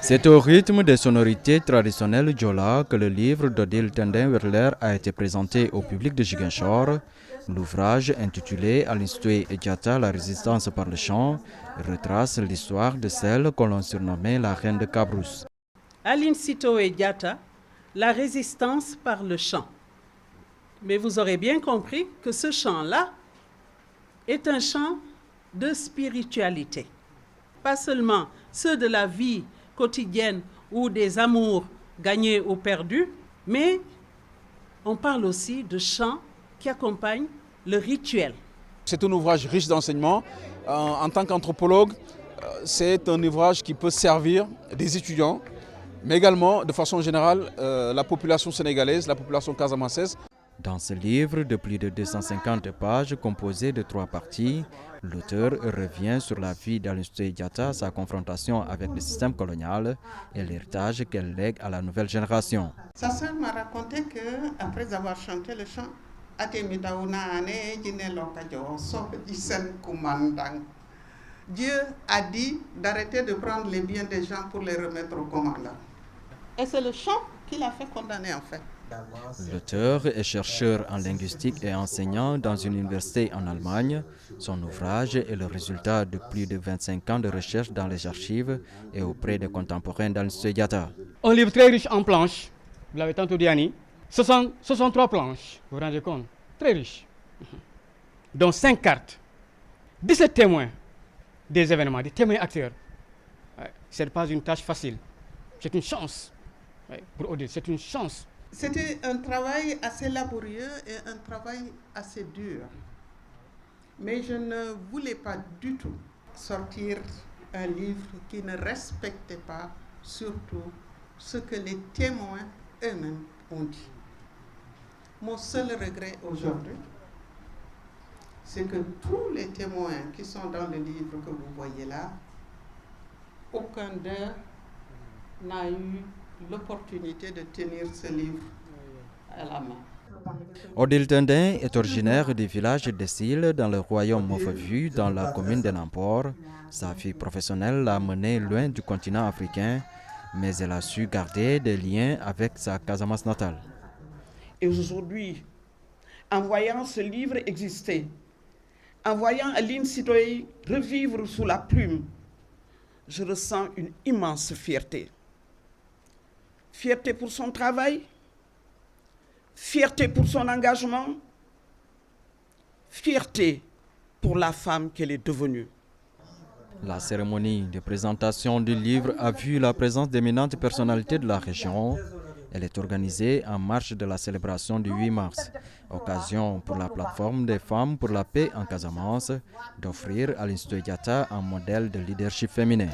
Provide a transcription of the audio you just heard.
C'est au rythme des sonorités traditionnelles Diola que le livre d'Odile Tendin-Werler a été présenté au public de Ziguinchor. L'ouvrage, intitulé Aline Sitoé Diatta, la résistance par le chant, retrace l'histoire de celle que l'on surnommait la reine de Cabrousse. Aline Sitoé Diatta, la résistance par le chant. Mais vous aurez bien compris que ce chant-là est un chant de spiritualité. Pas seulement ceux de la vie quotidienne ou des amours gagnés ou perdus, mais on parle aussi de chants qui accompagnent le rituel. C'est un ouvrage riche d'enseignements. En tant qu'anthropologue, c'est un ouvrage qui peut servir des étudiants, mais également, de façon générale, la population sénégalaise, la population casamançaise. Dans ce livre de plus de 250 pages composé de 3 parties, l'auteur revient sur la vie d'Aline Sitoé Diatta, sa confrontation avec le système colonial et l'héritage qu'elle lègue à la nouvelle génération. Sa sœur m'a raconté qu'après avoir chanté le chant, Dieu a dit d'arrêter de prendre les biens des gens pour les remettre au commandant. Et c'est le chant qui l'a fait condamner en fait. L'auteur est chercheur en linguistique et enseignant dans une université en Allemagne. Son ouvrage est le résultat de plus de 25 ans de recherche dans les archives et auprès des contemporains d'Aline Sitoé Diatta. Un livre très riche en planches, vous l'avez tantôt dit Annie, 63 planches, vous vous rendez compte, très riche. Dont 5 cartes, 17 témoins des événements, des témoins acteurs. Ce n'est pas une tâche facile, c'est une chance. Pour Odile, c'est une chance. C'était un travail assez laborieux et un travail assez dur. Mais je ne voulais pas du tout sortir un livre qui ne respectait pas surtout ce que les témoins eux-mêmes ont dit. Mon seul regret aujourd'hui, c'est que tous les témoins qui sont dans le livre que vous voyez là, aucun d'eux n'a eu l'opportunité de tenir ce livre à la main. Odile Tendin est originaire du village d'Essil dans le royaume Mofavu, dans la commune de Nampor. Sa vie professionnelle l'a menée loin du continent africain, mais elle a su garder des liens avec sa Casamance natale. Et aujourd'hui, en voyant ce livre exister, en voyant Aline Sitoé revivre sous la plume, je ressens une immense fierté. Fierté pour son travail, fierté pour son engagement, fierté pour la femme qu'elle est devenue. La cérémonie de présentation du livre a vu la présence d'éminentes personnalités de la région. Elle est organisée en marge de la célébration du 8 mars, occasion pour la plateforme des femmes pour la paix en Casamance d'offrir à Aline Sitoé Diatta un modèle de leadership féminin.